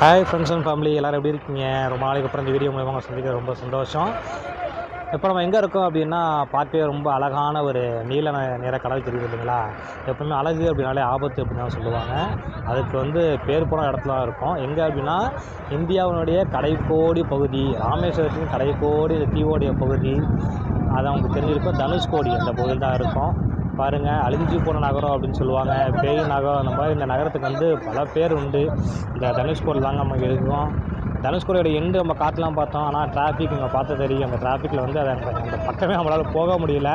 Hi friends and family எல்லோரும் எப்படி இருக்கீங்க? ரொம்ப நாளைக்கு அப்புறம் இந்த வீடியோ மூலமாக சந்திக்க ரொம்ப சந்தோஷம். இப்போ நம்ம எங்கே இருக்கோம் அப்படின்னா, பார்க்கவே ரொம்ப அழகான ஒரு நீல நிற கடல் தெரியுது இல்லைங்களா? எப்பவுமே அழகு அப்படின்னாலே ஆபத்து அப்படின்னு தான் சொல்லுவாங்க. அதுக்கு பேர் போன இடத்துல தான் இருக்கும். எங்கே அப்படின்னா, இந்தியாவினுடைய கடைக்கோடி பகுதி, ராமேஸ்வரத்தின் கடைக்கோடி தீவோடைய பகுதி, அது அவங்களுக்கு தெரிஞ்சிருக்கும். தனுஷ்கோடி அந்த பகுதியில் தான் இருக்கும். பாருங்கள், அழிஞ்சு போன நகரம் அப்படின்னு சொல்லுவாங்க, பேய் நகரம். அந்த மாதிரி இந்த நகரத்துக்கு பல பேர் உண்டு. இந்த தனுஷ்கோடி தாங்க நமக்கு இருக்கும். தனுஷ்கோடியோட எண்டு நம்ம காட்டலாம் பார்த்தோம். ஆனால் டிராஃபிக் இங்கே பார்த்து தெரியும். அந்த டிராஃபிக்கில் அது அந்த பக்கமே நம்மளால் போக முடியல.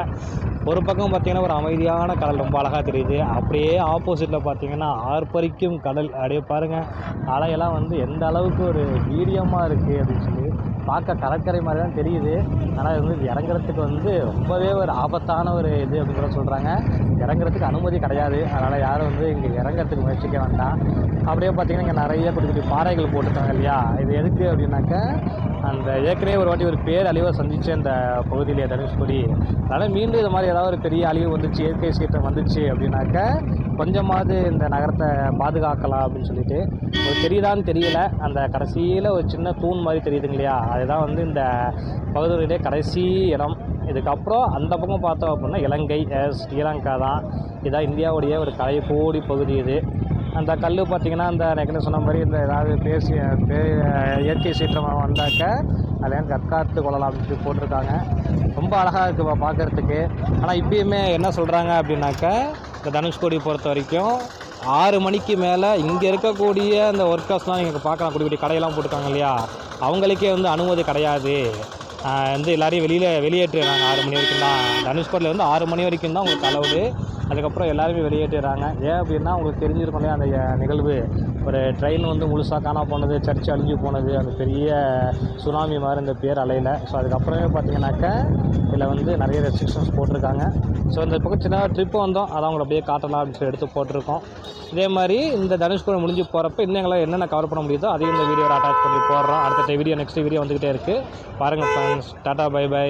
ஒரு பக்கம் பார்த்திங்கன்னா ஒரு அமைதியான கடல் ரொம்ப அழகாக தெரியுது. அப்படியே ஆப்போசிட்டில் பார்த்திங்கன்னா ஆர்ப்பரிக்கும் கடல். அப்படியே பாருங்கள், அலையெல்லாம் எந்த அளவுக்கு ஒரு வீரியமாக இருக்குது அப்படின்னு சொல்லி பார்க்க கடற்கரை மாதிரி தான் தெரியுது. ஆனால் இது இறங்குறதுக்கு ரொம்பவே ஒரு ஆபத்தான ஒரு இது அப்படின்னு கூட சொல்கிறாங்க. இறங்குறதுக்கு அனுமதி கிடையாது. அதனால் யாரும் இங்கே இறங்குறதுக்கு முயற்சிக்க வேண்டாம். அப்படியே பார்த்திங்கன்னா இங்கே நிறைய குட்டி குட்டி பாறைகள் போட்டுருக்காங்க இல்லையா? இது எதுக்கு அப்படின்னாக்கா, அந்த ஏற்கனவே ஒரு வாட்டி ஒரு பேரழிவை சந்திச்சு அந்த பகுதியிலே தனுஷ்கோடி. அதனால் மீண்டும் இது மாதிரி ஏதாவது ஒரு பெரிய அழிவு வந்துச்சு, இயற்கை சீற்றம் வந்துச்சு அப்படின்னாக்கா கொஞ்சமாவது இந்த நகரத்தை பாதுகாக்கலாம் அப்படின்னு சொல்லிட்டு. ஒரு தெரியுதான்னு தெரியல, அந்த கடைசியில் ஒரு சின்ன தூண் மாதிரி தெரியுதுங்க இல்லையா? அதுதான் இந்த பகுதியிலே கடைசி இடம். இதுக்கப்புறம் அந்த பக்கம் பார்த்தோம் அப்படின்னா இலங்கை, ஸ்ரீலங்கா தான். இதுதான் இந்தியாவுடைய ஒரு கடைக்கோடி பகுதி. இது அந்த கல் பார்த்திங்கன்னா, அந்த எனக்கு சொன்ன மாதிரி இந்த ஏதாவது இயற்கை சீற்றம் வந்தாக்க அதில் தற்காத்து கொள்ளலாம் அப்படின்னு போட்டிருக்காங்க. ரொம்ப அழகாக இருக்குது பார்க்குறதுக்கு. ஆனால் இப்பயுமே என்ன சொல்கிறாங்க அப்படின்னாக்கா, இந்த தனுஷ்கோடி பொறுத்த வரைக்கும் 6 மணிக்கு மேலே இங்கே இருக்கக்கூடிய அந்த ஒர்க்கர்ஸ்லாம் நீங்கள் பார்க்கலாம், குடி குடி கடையெல்லாம் போட்டுருக்காங்க இல்லையா? அவங்களுக்கே அனுமதி கிடையாது. எல்லோரையும் வெளியேற்றுறாங்க 6 மணி வரைக்கும் தான். தனுஷ்கோடியில் 6 மணி வரைக்கும் தான் உங்களுக்கு அலவுடு. அதுக்கப்புறம் எல்லாருமே வெளியேற்றுறாங்க. ஏன் அப்படின்னா, உங்களுக்கு தெரிஞ்சிருக்கும் இல்லையா அந்த நிகழ்வு. ஒரு ட்ரெயின் முழுசாக காணா போனது, சர்ச்சு அழிஞ்சு போனது, அந்த பெரிய சுனாமி மாதிரி இந்த பேர் அலையில். ஸோ அதுக்கப்புறமே பார்த்தீங்கன்னாக்கா இதில் நிறைய ரெஸ்ட்ரிக்ஷன்ஸ் போட்டிருக்காங்க. ஸோ இந்த பக்கம் சின்ன ட்ரிப்பு வந்தோம், அதான் அவங்களை அப்படியே காட்டலாம் அப்படின்னு சொல்லி எடுத்து போட்டிருக்கோம். இதே மாதிரி இந்த தனுஷ்கோடி முடிஞ்சு போகிறப்ப இன்னும் எங்களை என்னென்ன கவர் பண்ண முடியுதோ அதையும் இந்த வீடியோவில் அட்டாச் பண்ணி போடுறோம். அடுத்த வீடியோ நெக்ஸ்ட் வீடியோ வந்துக்கிட்டே இருக்குது. பாருங்கள் ஃப்ரெண்ட்ஸ், டாட்டா, பை பை.